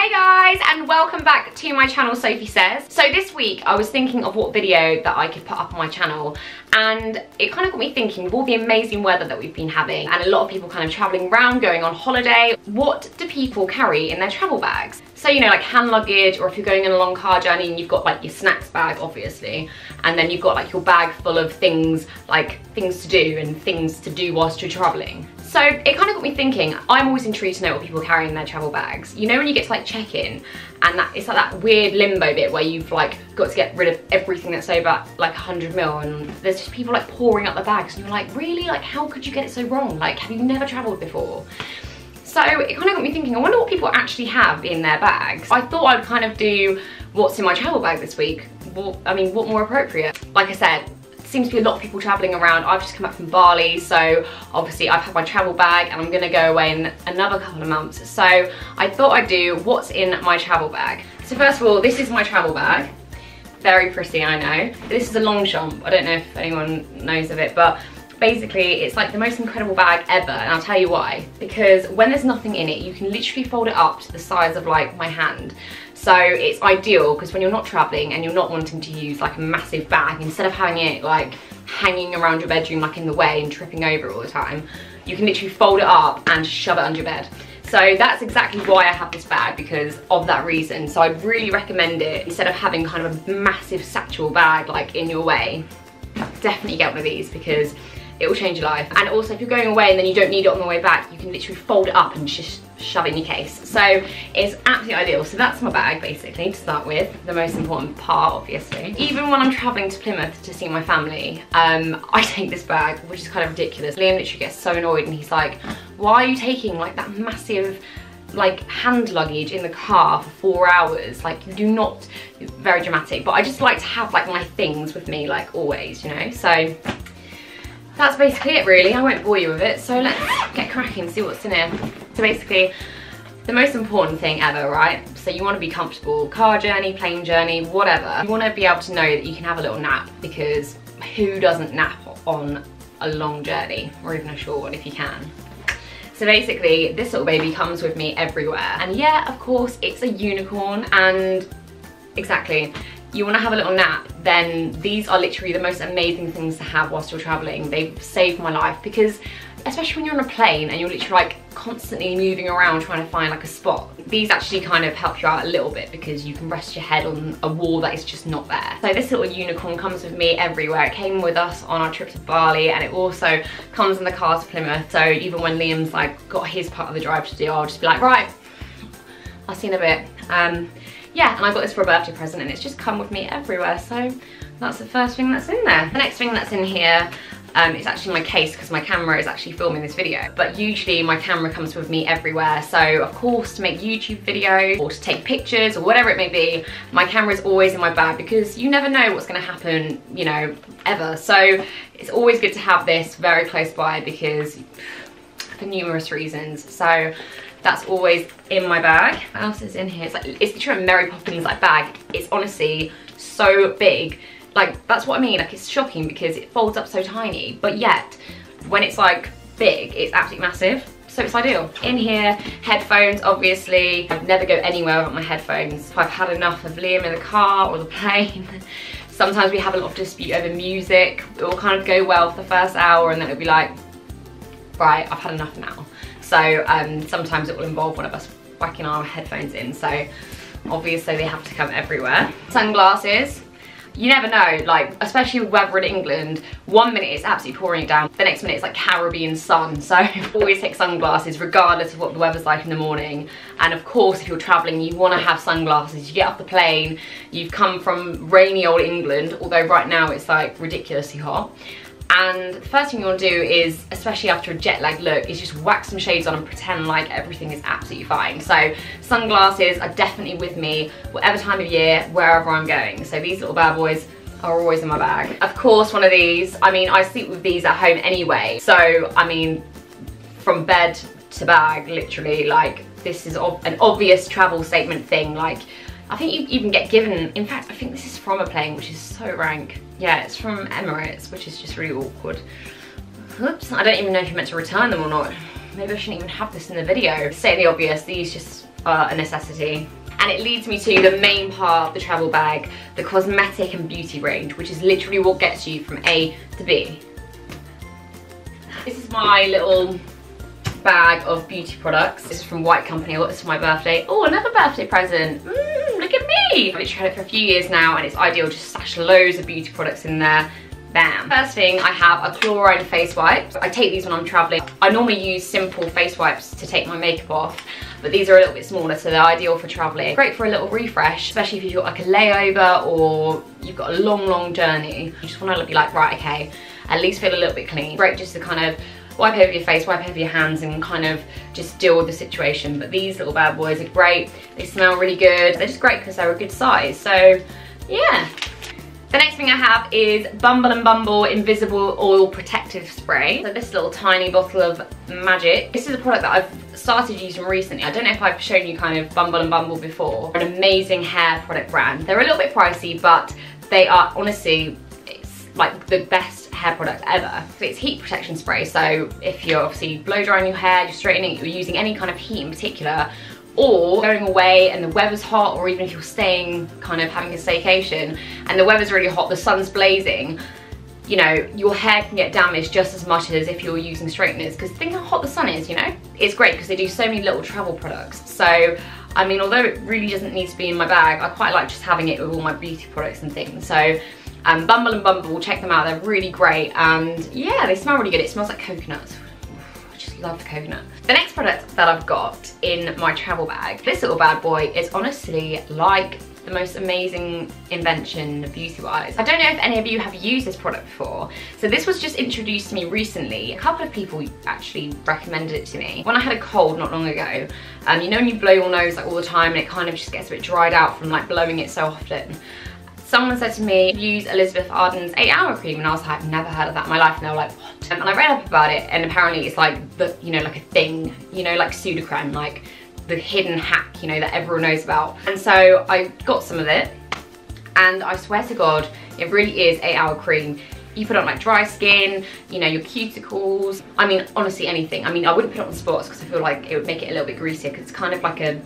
Hey guys, and welcome back to my channel, Sophie Says. So this week I was thinking of what video that I could put up on my channel, and it kind of got me thinking of all the amazing weather that we've been having and a lot of people kind of traveling around, going on holiday. What do people carry in their travel bags? So, you know, like hand luggage, or if you're going on a long car journey and you've got like your snacks bag, obviously, and then you've got like your bag full of things, like things to do and things to do whilst you're traveling. So it kind of got me thinking. I'm always intrigued to know what people carry in their travel bags. You know, when you get to like check-in and it's like that weird limbo bit where you've like got to get rid of everything that's over like 100 mil, and there's just people like pouring up the bags and you're like, really? Like, how could you get it so wrong? Like, have you never traveled before? So it kind of got me thinking, I wonder what people actually have in their bags. I thought I'd kind of do what's in my travel bag this week. Well, I mean, what more appropriate? Like I said, seems to be a lot of people traveling around. I've just come back from Bali, so obviously I've had my travel bag and I'm gonna go away in another couple of months. So I thought I'd do what's in my travel bag. So first of all, this is my travel bag. Very pretty, I know. This is a Longchamp. I don't know if anyone knows of it, but basically it's like the most incredible bag ever, and I'll tell you why. Because when there's nothing in it, you can literally fold it up to the size of like my hand. So it's ideal because when you're not traveling and you're not wanting to use like a massive bag, instead of having it like hanging around your bedroom like in the way and tripping over it all the time, you can literally fold it up and shove it under your bed. So that's exactly why I have this bag, because of that reason. So I'd really recommend it. Instead of having kind of a massive satchel bag like in your way, definitely get one of these because it will change your life. And also if you're going away and then you don't need it on the way back, you can literally fold it up and just shove it in your case. So it's absolutely ideal. So that's my bag basically to start with, the most important part obviously. Even when I'm traveling to Plymouth to see my family, I take this bag, which is kind of ridiculous. Liam literally gets so annoyed and he's like, why are you taking like that massive like hand luggage in the car for 4 hours? Like, you do not, very dramatic, but I just like to have like my things with me like always, you know. So that's basically it really. I won't bore you with it, so let's get cracking and see what's in here. So basically, the most important thing ever, right? So you want to be comfortable, car journey, plane journey, whatever. You want to be able to know that you can have a little nap, because who doesn't nap on a long journey, or even a short one if you can. So basically, this little baby comes with me everywhere. And yeah, of course, it's a unicorn, and exactly, you want to have a little nap, then these are literally the most amazing things to have whilst you're traveling. They've saved my life, because especially when you're on a plane and you're literally like constantly moving around trying to find like a spot, these actually kind of help you out a little bit because you can rest your head on a wall that is just not there. So this little unicorn comes with me everywhere. It came with us on our trip to Bali, and it also comes in the car to Plymouth. So even when Liam's like got his part of the drive to do, I'll just be like, right, I'll see you in a bit. Yeah, and I got this for a birthday present and it's just come with me everywhere. So that's the first thing that's in there. The next thing that's in here, it's actually my case because my camera is actually filming this video. But usually my camera comes with me everywhere. So of course, to make YouTube videos or to take pictures or whatever it may be, my camera is always in my bag, because you never know what's gonna happen, you know, ever. So it's always good to have this very close by, because for numerous reasons. So that's always in my bag. What else is in here? It's like, it's literally a Mary Poppins like bag. It's honestly so big. Like, that's what I mean. Like, it's shocking because it folds up so tiny, but yet when it's like big, it's absolutely massive. So it's ideal. In here, headphones, obviously. I'd never go anywhere without my headphones. If I've had enough of Liam in the car or the plane, sometimes we have a lot of dispute over music. It will kind of go well for the first hour, and then it'll be like, right, I've had enough now. So sometimes it will involve one of us whacking our headphones in. So obviously they have to come everywhere. Sunglasses. You never know, like, especially with weather in England, 1 minute it's absolutely pouring it down, the next minute it's like Caribbean sun. So always take sunglasses regardless of what the weather's like in the morning. And of course, if you're traveling, you want to have sunglasses. You get off the plane, you've come from rainy old England, although right now it's like ridiculously hot. And the first thing you want to do is, especially after a jet lag look, is just whack some shades on and pretend like everything is absolutely fine. So sunglasses are definitely with me, whatever time of year, wherever I'm going. So these little bad boys are always in my bag. Of course, one of these, I mean, I sleep with these at home anyway. So, I mean, from bed to bag, literally, like, this is an obvious travel statement thing. Like, I think you even get given, in fact, I think this is from a plane, which is so rank. Yeah, it's from Emirates, which is just really awkward. Oops, I don't even know if you're meant to return them or not. maybe I shouldn't even have this in the video. To say the obvious, these just are a necessity. And it leads me to the main part of the travel bag, the cosmetic and beauty range, which is literally what gets you from A to B. This is my little bag of beauty products. This is from White Company. I got this for my birthday. Oh, another birthday present. Look at me. I've literally had it for a few years now, and it's ideal. Just stash loads of beauty products in there. Bam. First thing, I have a chlorine face wipe. I take these when I'm traveling. I normally use simple face wipes to take my makeup off, but these are a little bit smaller, so they're ideal for traveling. Great for a little refresh, especially if you've got like a layover or you've got a long journey. You just want to be like, right, okay, at least feel a little bit clean. Great just to kind of wipe over your face, wipe over your hands, and kind of just deal with the situation. But these little bad boys are great. They smell really good. They're just great because they're a good size. So yeah. The next thing I have is Bumble and Bumble Invisible Oil Protective Spray. So this little tiny bottle of magic. This is a product that I've started using recently. I don't know if I've shown you kind of Bumble and Bumble before. An amazing hair product brand. They're a little bit pricey, but they are honestly, it's like the best hair product ever. So it's heat protection spray. So if you're obviously blow drying your hair, you're straightening it, you're using any kind of heat in particular, or going away and the weather's hot, or even if you're staying kind of having a staycation and the weather's really hot, the sun's blazing, you know, your hair can get damaged just as much as if you're using straighteners, because think how hot the sun is, you know? It's great because they do so many little travel products. So I mean, although it really doesn't need to be in my bag, I quite like just having it with all my beauty products and things. So Bumble and Bumble, check them out, they're really great, and yeah, they smell really good. It smells like coconuts. Love the coconut. The next product that I've got in my travel bag, this little bad boy is honestly like the most amazing invention beauty wise. I don't know if any of you have used this product before. So this was just introduced to me recently. A couple of people actually recommended it to me. When I had a cold not long ago, you know when you blow your nose like all the time and it kind of just gets a bit dried out from like blowing it so often. Someone said to me, use Elizabeth Arden's 8-hour cream, and I was like, never heard of that in my life, and they were like, what? And I read up about it, and apparently it's like the, you know, like a thing, you know, like Sudocrem, like the hidden hack, you know, that everyone knows about. And so I got some of it, and I swear to God, it really is 8-hour cream. You put it on like dry skin, you know, your cuticles, I mean, honestly anything. I mean, I wouldn't put it on spots because I feel like it would make it a little bit greasier, because it's kind of like a,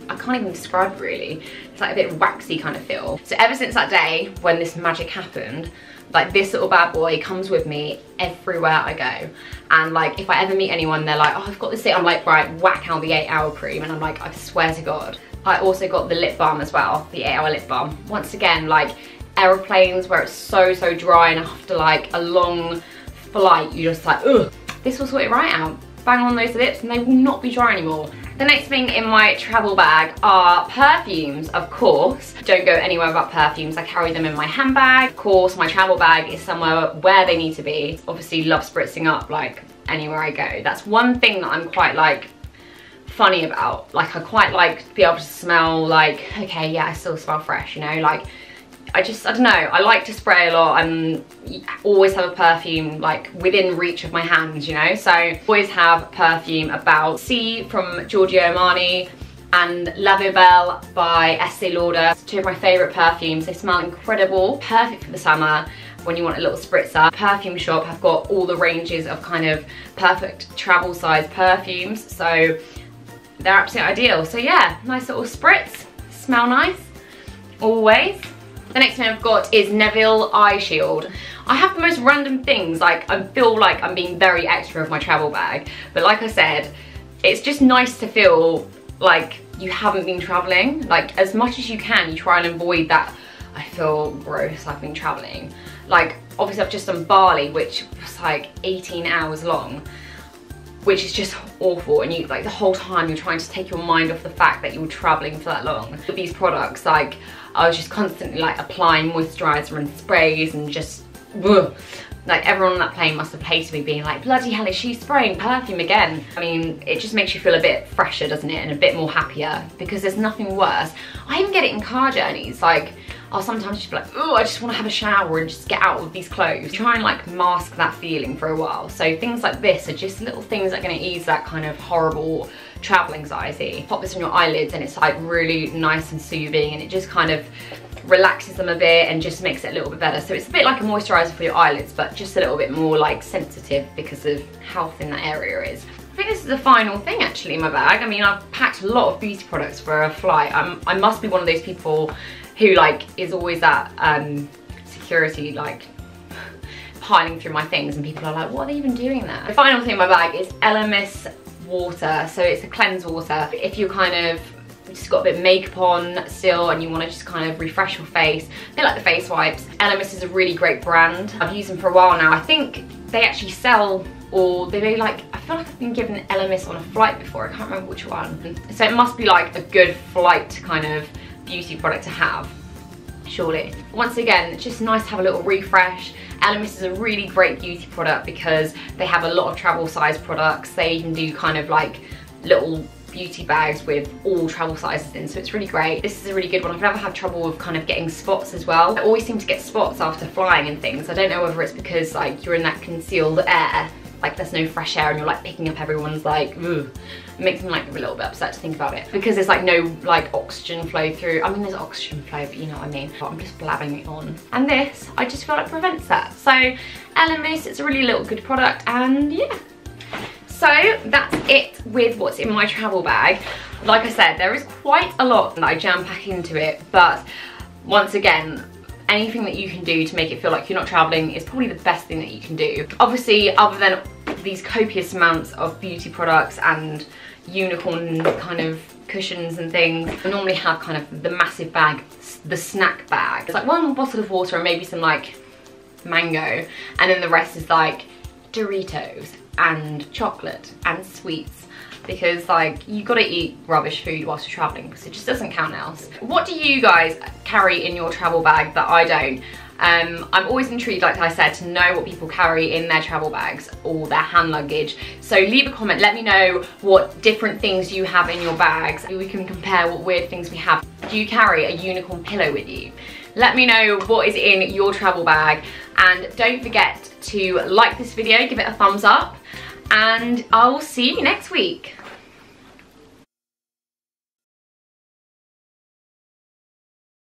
I can't even describe it really. It's like a bit waxy kind of feel. So ever since that day when this magic happened, like this little bad boy comes with me everywhere I go. And like if I ever meet anyone, they're like, oh, I've got this thing. I'm like, right, whack out the 8-hour cream. And I'm like, I swear to God. I also got the lip balm as well, the 8-hour lip balm. Once again, like aeroplanes where it's so dry, and after like a long flight, you're just like, ugh. This will sort it right out. Bang on those lips and they will not be dry anymore. The next thing in my travel bag are perfumes, of course. Don't go anywhere without perfumes. I carry them in my handbag. Of course, my travel bag is somewhere where they need to be. Obviously, love spritzing up like anywhere I go. That's one thing that I'm quite like funny about. Like I quite like to be able to smell like, okay, yeah, I still smell fresh, you know, like I don't know, I like to spray a lot and always have a perfume like within reach of my hands, you know, so always have perfume about. C from Giorgio Armani and La Vie Belle by Estee Lauder. Two of my favourite perfumes. They smell incredible, perfect for the summer when you want a little spritzer. Perfume shop have got all the ranges of kind of perfect travel size perfumes, so they're absolutely ideal. So yeah, nice little spritz, smell nice, always. The next thing I've got is Neville Eye Shield. I have the most random things, like I feel like I'm being very extra with my travel bag, but like I said, it's just nice to feel like you haven't been traveling. Like as much as you can, you try and avoid that, I feel gross, I've been traveling. Like obviously I've just done Bali, which was like 18 hours long, which is just awful, and you like the whole time you're trying to take your mind off the fact that you were traveling for that long. With these products, like I was just constantly like applying moisturizer and sprays and just ugh. Like everyone on that plane must have hated me being like, bloody hell, is she spraying perfume again? I mean, it just makes you feel a bit fresher, doesn't it? And a bit more happier, because there's nothing worse. I even get it in car journeys. Like I'll sometimes just be like, oh, I just want to have a shower and just get out with these clothes. Try and like mask that feeling for a while. So things like this are just little things that are going to ease that kind of horrible travel anxiety. Pop this on your eyelids and it's like really nice and soothing, and it just kind of relaxes them a bit and just makes it a little bit better. So it's a bit like a moisturizer for your eyelids, but just a little bit more like sensitive because of how thin that area is. think this is the final thing actually in my bag. I mean, I've packed a lot of beauty products for a flight. I must be one of those people who like is always at security, like piling through my things, and people are like, what are they even doing there? The final thing in my bag is Elemis water. So it's a cleanse water. If you're kind of just got a bit of makeup on still and you want to just kind of refresh your face, a bit like the face wipes. Elemis is a really great brand. I've used them for a while now. I think they actually sell, or they like, I feel like I've been given Elemis on a flight before. I can't remember which one. So it must be like a good flight kind of beauty product to have, surely. Once again, it's just nice to have a little refresh. Elemis is a really great beauty product because they have a lot of travel size products. They even do kind of like little beauty bags with all travel sizes in, so it's really great. This is a really good one. I've never had trouble with kind of getting spots as well. I always seem to get spots after flying and things. I don't know whether it's because like you're in that concealed air, like there's no fresh air and you're like picking up everyone's like, ugh. It makes me like a little bit upset to think about it because there's like no like oxygen flow through. I mean, there's oxygen flow, but you know what I mean. But I'm just blabbing it on. And this, I just feel like prevents that. So Elemis, it's a really little good product, and yeah. So that's it with what's in my travel bag. Like I said, there is quite a lot that I jam pack into it, but once again, anything that you can do to make it feel like you're not traveling is probably the best thing that you can do. Obviously, other than these copious amounts of beauty products and unicorn kind of cushions and things, I normally have kind of the massive bag, the snack bag. It's like one bottle of water and maybe some like mango, and then the rest is like Doritos and chocolate and sweets, because like you gotta eat rubbish food whilst you're traveling because it just doesn't count else. What do you guys carry in your travel bag that I don't? I'm always intrigued, like I said, to know what people carry in their travel bags or their hand luggage. So leave a comment, let me know what different things you have in your bags. We can compare what weird things we have. Do you carry a unicorn pillow with you? Let me know what is in your travel bag, and don't forget to like this video, give it a thumbs up, and I will see you next week.